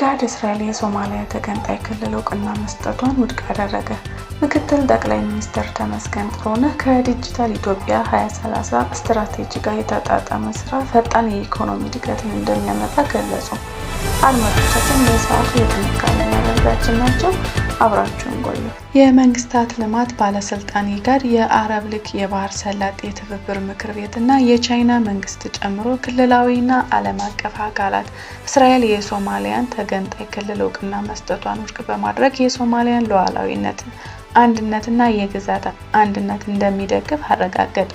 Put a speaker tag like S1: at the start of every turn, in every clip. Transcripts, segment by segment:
S1: ኢጋድ እስራኤል የሶማሊያ ተገንጣይ ክልል እውቅና መስጠቷን ውድቅ አደረገ። ምክትል ጠቅላይ ሚኒስትር ተመስገን ጥሩነህ ከዲጂታል ኢትዮጵያ 2030 ስትራቴጂ ጋር የተጣጣመ ስራ ፈጣን የኢኮኖሚ እድገትን እንደሚያመጣ ገለጹ። አድማጮቻችን የሰዓቱ የጥንቃቄ መረጃችን ናቸው። አብራችሁን ቆዩ። የመንግስታት ልማት ባለስልጣን ኢጋድ፣ የአረብ ሊግ፣ የባህር ሰላጤ የትብብር ምክር ቤት እና የቻይና መንግስት ጨምሮ ክልላዊና ዓለም አቀፍ አካላት እስራኤል የሶማሊያን ተገንጣይ ክልል እውቅና መስጠቷን ውድቅ በማድረግ የሶማሊያን ሉዓላዊነት፣ አንድነትና የግዛት አንድነት እንደሚደግፍ አረጋገጠ።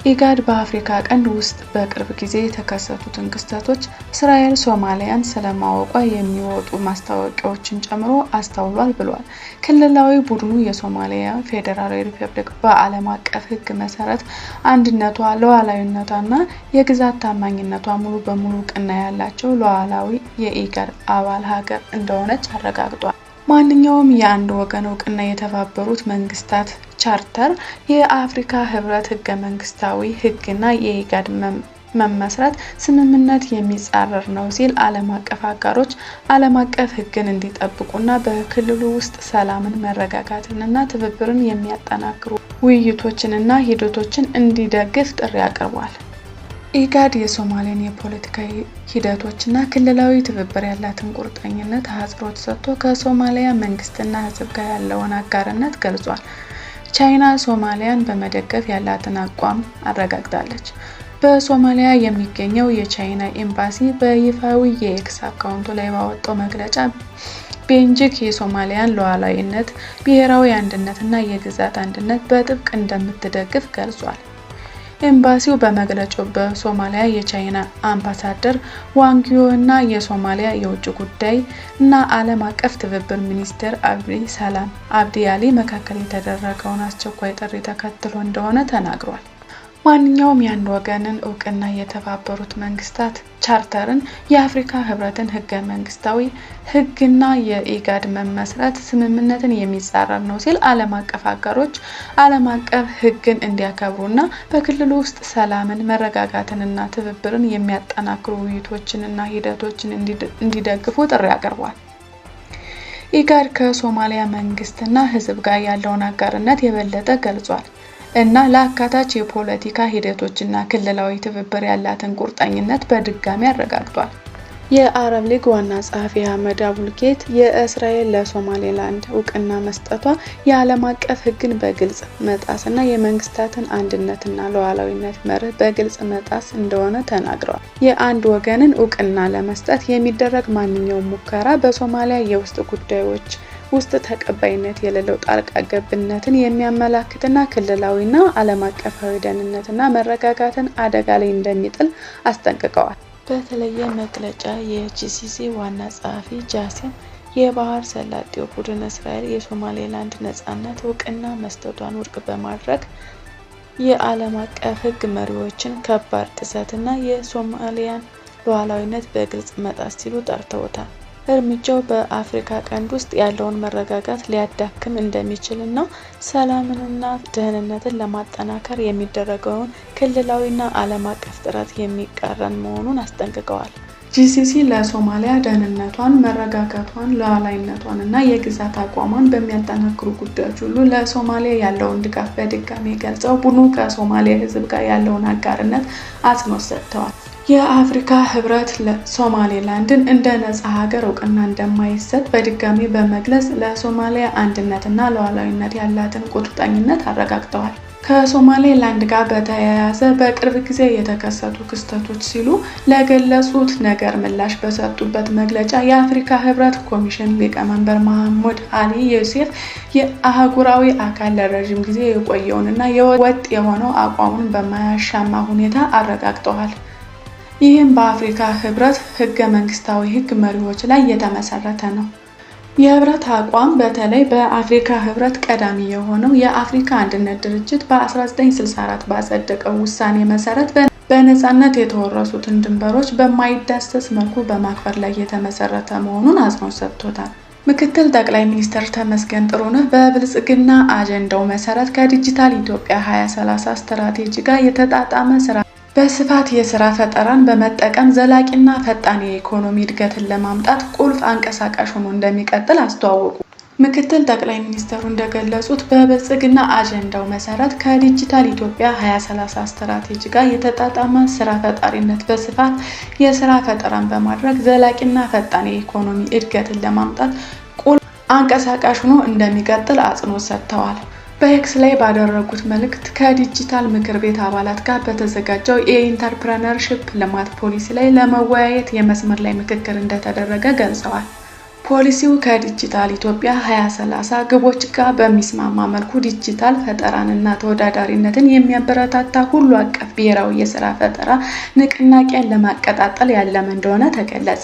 S1: ኢጋድ በአፍሪካ ቀንድ ውስጥ በቅርብ ጊዜ የተከሰቱትን ክስተቶች እስራኤል ሶማሊያን ስለማወቋ የሚወጡ ማስታወቂያዎችን ጨምሮ አስተውሏል ብሏል። ክልላዊ ቡድኑ የሶማሊያ ፌዴራላዊ ሪፐብሊክ በዓለም አቀፍ ሕግ መሰረት አንድነቷ፣ ሉዓላዊነቷና የግዛት ታማኝነቷ ሙሉ በሙሉ እውቅና ያላቸው ሉዓላዊ የኢጋድ አባል ሀገር እንደሆነች አረጋግጧል። ማንኛውም የአንድ ወገን እውቅና የተባበሩት መንግስታት ቻርተር፣ የአፍሪካ ህብረት ህገ መንግስታዊ ህግና የኢጋድ መመስረት ስምምነት የሚጻረር ነው ሲል ዓለም አቀፍ አጋሮች ዓለም አቀፍ ህግን እንዲጠብቁና በክልሉ ውስጥ ሰላምን፣ መረጋጋትንና ትብብርን የሚያጠናክሩ ውይይቶችንና ሂደቶችን እንዲደግፍ ጥሪ አቅርቧል። ኢጋድ የሶማሊያን የፖለቲካ ሂደቶችና ክልላዊ ትብብር ያላትን ቁርጠኝነት አጽንዖት ሰጥቶ ከሶማሊያ መንግስትና ህዝብ ጋር ያለውን አጋርነት ገልጿል። ቻይና ሶማሊያን በመደገፍ ያላትን አቋም አረጋግጣለች። በሶማሊያ የሚገኘው የቻይና ኤምባሲ በይፋዊ የኤክስ አካውንቱ ላይ ባወጣው መግለጫ ቤጂንግ የሶማሊያን ሉዓላዊነት፣ ብሔራዊ አንድነትና የግዛት አንድነት በጥብቅ እንደምትደግፍ ገልጿል። ኤምባሲው በመግለጫው በሶማሊያ የቻይና አምባሳደር ዋንጊዮ እና የሶማሊያ የውጭ ጉዳይ እና ዓለም አቀፍ ትብብር ሚኒስትር አብዲ ሰላም አብዲ አሊ መካከል የተደረገውን አስቸኳይ ጥሪ ተከትሎ እንደሆነ ተናግሯል። ማንኛውም የአንድ ወገንን እውቅና የተባበሩት መንግስታት ቻርተርን፣ የአፍሪካ ህብረትን ህገ መንግስታዊ ህግና የኢጋድ መመስረት ስምምነትን የሚጻረር ነው ሲል ዓለም አቀፍ አጋሮች ዓለም አቀፍ ህግን እንዲያከብሩና በክልሉ ውስጥ ሰላምን፣ መረጋጋትንና ትብብርን የሚያጠናክሩ ውይይቶችንና ሂደቶችን እንዲደግፉ ጥሪ አቅርቧል። ኢጋድ ከሶማሊያ መንግስትና ህዝብ ጋር ያለውን አጋርነት የበለጠ ገልጿል እና ለአካታች የፖለቲካ ሂደቶችና ክልላዊ ትብብር ያላትን ቁርጠኝነት በድጋሚ አረጋግጧል። የአረብ ሊግ ዋና ጸሐፊ አህመድ አቡልጌት የእስራኤል ለሶማሌላንድ እውቅና መስጠቷ የዓለም አቀፍ ህግን በግልጽ መጣስና የመንግስታትን አንድነትና ሉዓላዊነት መርህ በግልጽ መጣስ እንደሆነ ተናግረዋል። የአንድ ወገንን እውቅና ለመስጠት የሚደረግ ማንኛውም ሙከራ በሶማሊያ የውስጥ ጉዳዮች ውስጥ ተቀባይነት የሌለው ጣልቃ ገብነትን የሚያመላክትና ክልላዊና ዓለም አቀፋዊ ደህንነትና መረጋጋትን አደጋ ላይ እንደሚጥል አስጠንቅቀዋል። በተለየ መግለጫ የጂሲሲ ዋና ጸሐፊ ጃሲም የባህር ሰላጤው ቡድን እስራኤል የሶማሌላንድ ነጻነት እውቅና መስጠቷን ውድቅ በማድረግ የዓለም አቀፍ ህግ መሪዎችን ከባድ ጥሰትና የሶማሊያን ሉዓላዊነት በግልጽ መጣስ ሲሉ ጠርተውታል። እርምጃው በአፍሪካ ቀንድ ውስጥ ያለውን መረጋጋት ሊያዳክም እንደሚችልና ሰላምንና ደህንነትን ለማጠናከር የሚደረገውን ክልላዊና ዓለም አቀፍ ጥረት የሚቃረን መሆኑን አስጠንቅቀዋል። ጂሲሲ ለሶማሊያ ደህንነቷን፣ መረጋጋቷን፣ ሉዓላዊነቷን እና የግዛት አቋሟን በሚያጠናክሩ ጉዳዮች ሁሉ ለሶማሊያ ያለውን ድጋፍ በድጋሚ ገልጸው ቡድኑ ከሶማሊያ ህዝብ ጋር ያለውን አጋርነት አጽንዖት ሰጥተዋል። የአፍሪካ ህብረት ሶማሌላንድን እንደ ነጻ ሀገር እውቅና እንደማይሰጥ በድጋሚ በመግለጽ ለሶማሊያ አንድነትና ሉዓላዊነት ያላትን ቁርጠኝነት አረጋግጠዋል። ከሶማሌላንድ ጋር በተያያዘ በቅርብ ጊዜ የተከሰቱ ክስተቶች ሲሉ ለገለጹት ነገር ምላሽ በሰጡበት መግለጫ የአፍሪካ ህብረት ኮሚሽን ሊቀመንበር መሐመድ አሊ ዩሱፍ የአህጉራዊ አካል ለረጅም ጊዜ የቆየውንና ወጥ የሆነው አቋሙን በማያሻማ ሁኔታ አረጋግጠዋል። ይህም በአፍሪካ ህብረት ህገ መንግስታዊ ህግ መሪዎች ላይ የተመሰረተ ነው። የህብረት አቋም በተለይ በአፍሪካ ህብረት ቀዳሚ የሆነው የአፍሪካ አንድነት ድርጅት በ1964 ባጸደቀው ውሳኔ መሰረት በነጻነት የተወረሱትን ድንበሮች በማይዳሰስ መልኩ በማክበር ላይ የተመሰረተ መሆኑን አጽንዖት ሰጥቶታል። ምክትል ጠቅላይ ሚኒስትር ተመስገን ጥሩነህ በብልጽግና አጀንዳው መሰረት ከዲጂታል ኢትዮጵያ 2030 ስትራቴጂ ጋር የተጣጣመ ስራ በስፋት የስራ ፈጠራን በመጠቀም ዘላቂና ፈጣን የኢኮኖሚ እድገትን ለማምጣት ቁልፍ አንቀሳቃሽ ሆኖ እንደሚቀጥል አስተዋወቁ። ምክትል ጠቅላይ ሚኒስትሩ እንደገለጹት በብልጽግና አጀንዳው መሰረት ከዲጂታል ኢትዮጵያ 2030 ስትራቴጂ ጋር የተጣጣመ ስራ ፈጣሪነት በስፋት የስራ ፈጠራን በማድረግ ዘላቂና ፈጣን የኢኮኖሚ እድገትን ለማምጣት ቁልፍ አንቀሳቃሽ ሆኖ እንደሚቀጥል አጽንኦት ሰጥተዋል። በኤክስ ላይ ባደረጉት መልእክት ከዲጂታል ምክር ቤት አባላት ጋር በተዘጋጀው የኢንተርፕረነርሺፕ ልማት ፖሊሲ ላይ ለመወያየት የመስመር ላይ ምክክር እንደተደረገ ገልጸዋል። ፖሊሲው ከዲጂታል ኢትዮጵያ 2030 ግቦች ጋር በሚስማማ መልኩ ዲጂታል ፈጠራንና ተወዳዳሪነትን የሚያበረታታ ሁሉ አቀፍ ብሔራዊ የስራ ፈጠራ ንቅናቄን ለማቀጣጠል ያለመ እንደሆነ ተገለጸ።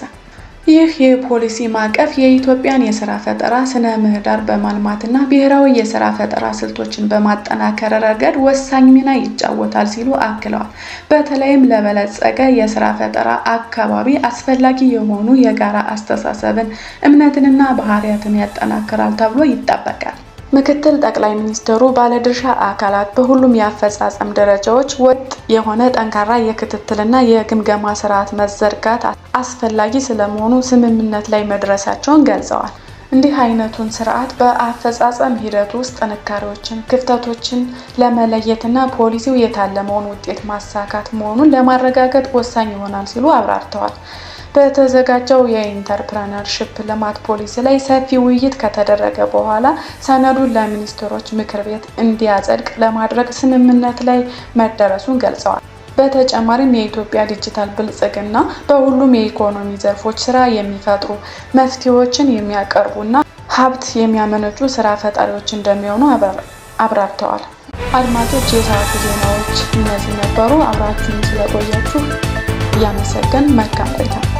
S1: ይህ የፖሊሲ ማዕቀፍ የኢትዮጵያን የስራ ፈጠራ ስነ ምህዳር በማልማትና ብሔራዊ የስራ ፈጠራ ስልቶችን በማጠናከር ረገድ ወሳኝ ሚና ይጫወታል ሲሉ አክለዋል። በተለይም ለበለጸገ የስራ ፈጠራ አካባቢ አስፈላጊ የሆኑ የጋራ አስተሳሰብን፣ እምነትንና ባህሪያትን ያጠናክራል ተብሎ ይጠበቃል። ምክትል ጠቅላይ ሚኒስትሩ ባለድርሻ አካላት በሁሉም የአፈጻጸም ደረጃዎች ወጥ የሆነ ጠንካራ የክትትልና የግምገማ ስርዓት መዘርጋት አስፈላጊ ስለመሆኑ ስምምነት ላይ መድረሳቸውን ገልጸዋል። እንዲህ አይነቱን ስርዓት በአፈጻጸም ሂደት ውስጥ ጥንካሬዎችን፣ ክፍተቶችን ለመለየትና ፖሊሲው የታለመውን ውጤት ማሳካት መሆኑን ለማረጋገጥ ወሳኝ ይሆናል ሲሉ አብራርተዋል። በተዘጋጀው የኢንተርፕረነርሺፕ ልማት ፖሊሲ ላይ ሰፊ ውይይት ከተደረገ በኋላ ሰነዱን ለሚኒስትሮች ምክር ቤት እንዲያጸድቅ ለማድረግ ስምምነት ላይ መደረሱን ገልጸዋል። በተጨማሪም የኢትዮጵያ ዲጂታል ብልጽግና በሁሉም የኢኮኖሚ ዘርፎች ስራ የሚፈጥሩ መፍትሄዎችን የሚያቀርቡና ሀብት የሚያመነጩ ስራ ፈጣሪዎች እንደሚሆኑ አብራርተዋል። አድማጮች፣ የሰዓቱ ዜናዎች እነዚህ ነበሩ። አብራችሁን ስለቆያችሁ እያመሰገን መልካም ቆይታ።